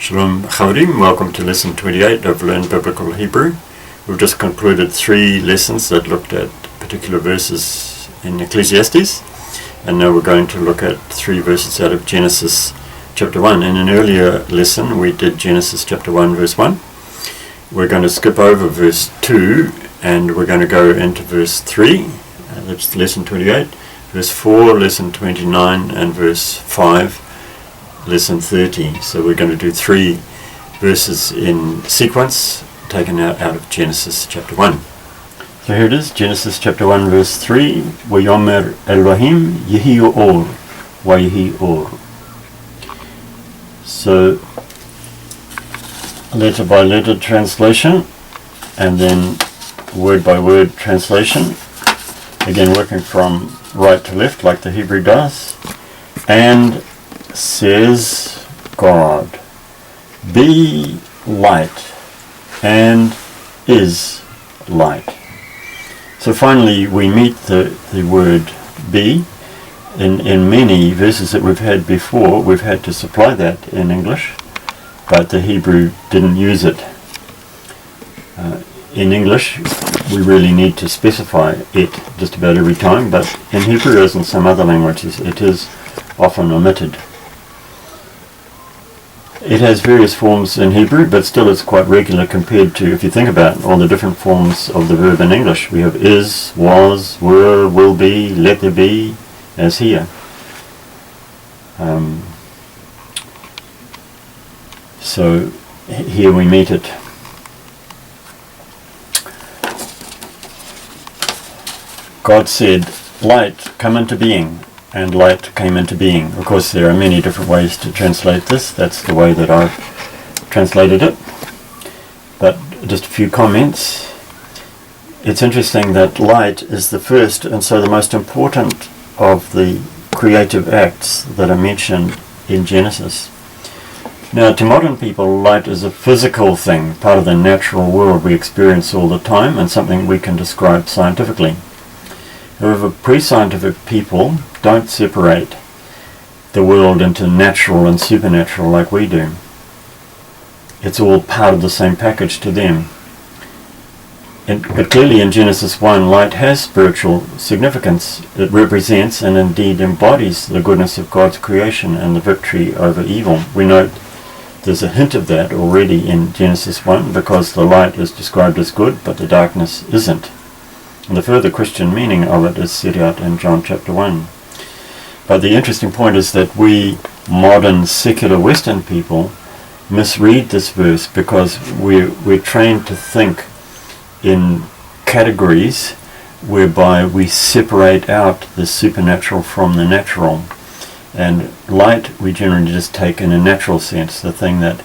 Shalom Chaverim, welcome to lesson 28 of Learn Biblical Hebrew. We've just concluded 3 lessons that looked at particular verses in Ecclesiastes, and now we're going to look at 3 verses out of Genesis chapter 1. In an earlier lesson we did Genesis chapter 1 verse 1. We're going to skip over verse 2 and we're going to go into verse 3, that's lesson 28, verse 4, lesson 29, and verse 5, lesson 30. So we're going to do 3 verses in sequence taken out of Genesis chapter 1. So here it is, Genesis chapter 1 verse 3, وَيَوْمَرْ Elohim yehi or, وَيَهِي or. So letter by letter translation and then word by word translation, again working from right to left like the Hebrew does. And says God, be light, and is light. So finally we meet the word be. In many verses that we've had before, we've had to supply that in English, but the Hebrew didn't use it. In English we really need to specify it just about every time, but in Hebrew, as in some other languages, it is often omitted. It has various forms in Hebrew, but still it's quite regular compared to, if you think about all the different forms of the verb in English. We have is, was, were, will be, let there be, as here. So here we meet it. God said, light, come into being. And light came into being. Of course, there are many different ways to translate this. That's the way that I've translated it. But just a few comments. It's interesting that light is the first and so the most important of the creative acts that are mentioned in Genesis. Now, to modern people, light is a physical thing, part of the natural world we experience all the time, and something we can describe scientifically. However, pre-scientific people don't separate the world into natural and supernatural like we do. It's all part of the same package to them. But clearly in Genesis 1, light has spiritual significance. It represents and indeed embodies the goodness of God's creation and the victory over evil. We note there's a hint of that already in Genesis 1 because the light is described as good, but the darkness isn't. And the further Christian meaning of it is set out in John chapter 1. But the interesting point is that we modern secular Western people misread this verse because we're trained to think in categories whereby we separate out the supernatural from the natural. And light we generally just take in a natural sense. The thing that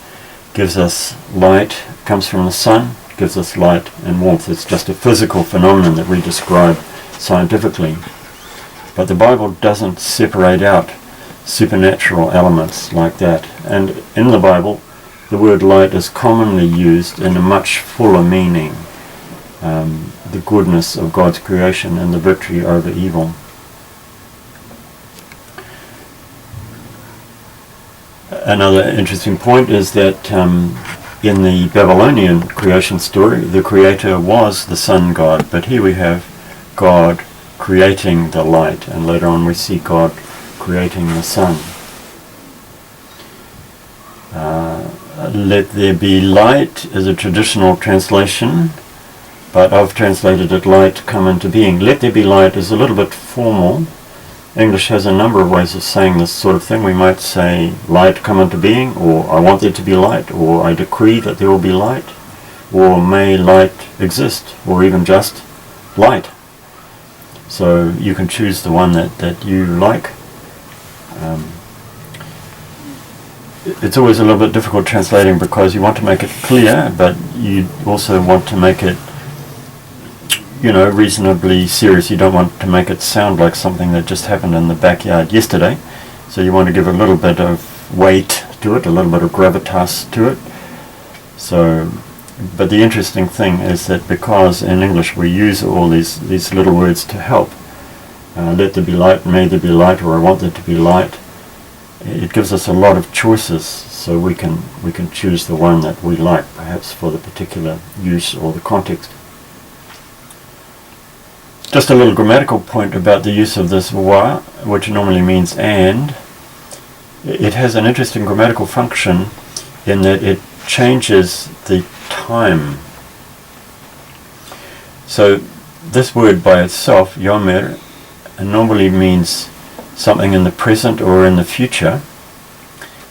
gives us light comes from the sun, gives us light and warmth. It's just a physical phenomenon that we describe scientifically. But the Bible doesn't separate out supernatural elements like that. And in the Bible, the word light is commonly used in a much fuller meaning. The goodness of God's creation and the victory over evil. Another interesting point is that in the Babylonian creation story, the creator was the sun god, but here we have God creating the light, and later on we see God creating the sun. Let there be light is a traditional translation, but I've translated it light come into being. Let there be light is a little bit formal. English has a number of ways of saying this sort of thing. We might say light come into being, or I want there to be light, or I decree that there will be light, or may light exist, or even just light. So you can choose the one that you like. It's always a little bit difficult translating because you want to make it clear, but you also want to make it, reasonably serious. You don't want to make it sound like something that just happened in the backyard yesterday. So you want to give a little bit of weight to it, a little bit of gravitas to it. So, but the interesting thing is that because in English we use all these little words to help, let there be light, may there be light, or I want there to be light, it gives us a lot of choices, so we can choose the one that we like, perhaps for the particular use or the context. Just a little grammatical point about the use of this wa, which normally means and. It has an interesting grammatical function in that it changes the time. So this word by itself, yomer, normally means something in the present or in the future.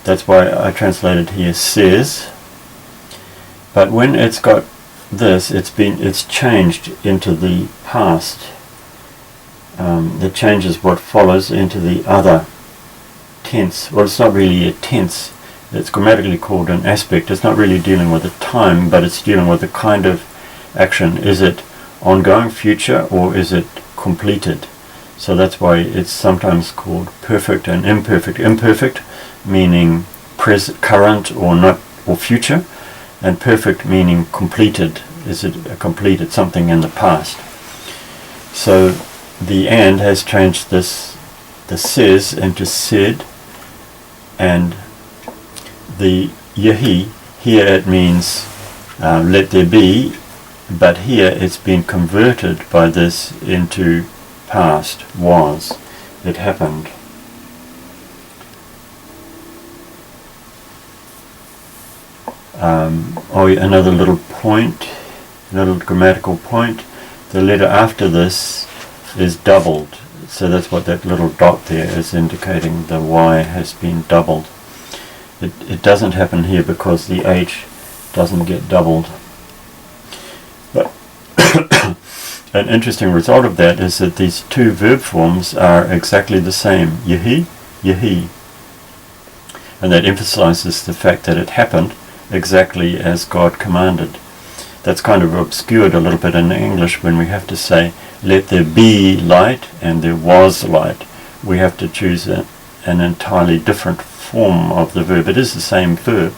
That's why I translated here says. But when it's got this, it's changed into the past. It changes what follows into the other tense. Well, it's not really a tense. It's grammatically called an aspect. It's not really dealing with the time, but it's dealing with the kind of action. Is it ongoing, future, or is it completed? So that's why it's sometimes called perfect and imperfect. Imperfect meaning present, current, or not, or future, and perfect meaning completed. Is it completed something in the past? So the and has changed this, the says, into said, and the yahi, here it means let there be, but here it's been converted by this into past, was, it happened. Another little point, little grammatical point, the letter after this is doubled, so that's what that little dot there is indicating. The Y has been doubled. It doesn't happen here because the H doesn't get doubled. But an interesting result of that is that these two verb forms are exactly the same, yahi, yahi. And that emphasizes the fact that it happened exactly as God commanded. That's kind of obscured a little bit in English when we have to say, let there be light and there was light. We have to choose an entirely different form of the verb. It is the same verb,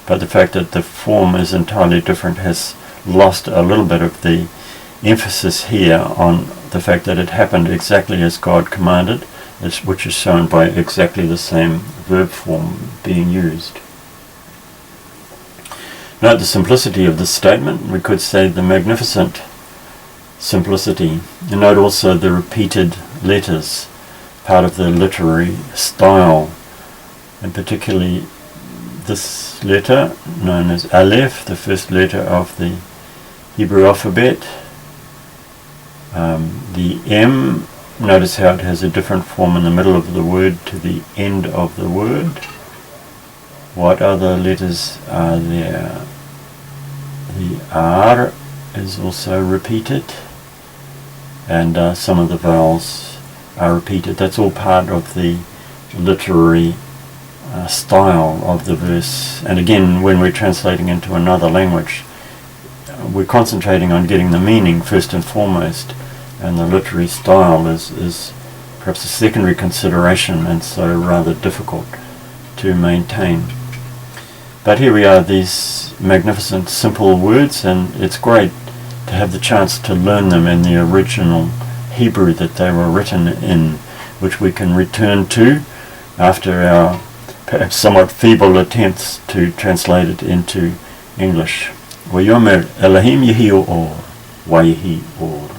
but the fact that the form is entirely different has lost a little bit of the emphasis here on the fact that it happened exactly as God commanded, which is shown by exactly the same verb form being used. Note the simplicity of this statement. We could say the magnificent simplicity. And note also the repeated letters, part of the literary style, and particularly this letter known as Aleph, the first letter of the Hebrew alphabet. The M, notice how it has a different form in the middle of the word to the end of the word. What other letters are there? The R is also repeated, and some of the vowels are repeated. That's all part of the literary style of the verse. And again, when we're translating into another language, we're concentrating on getting the meaning first and foremost, and the literary style is perhaps a secondary consideration, and so rather difficult to maintain. But here we are, these magnificent simple words, and it's great to have the chance to learn them in the original Hebrew that they were written in, which we can return to after our perhaps somewhat feeble attempts to translate it into English. Wayomer Elohim Yehi Or, Wayehi Or.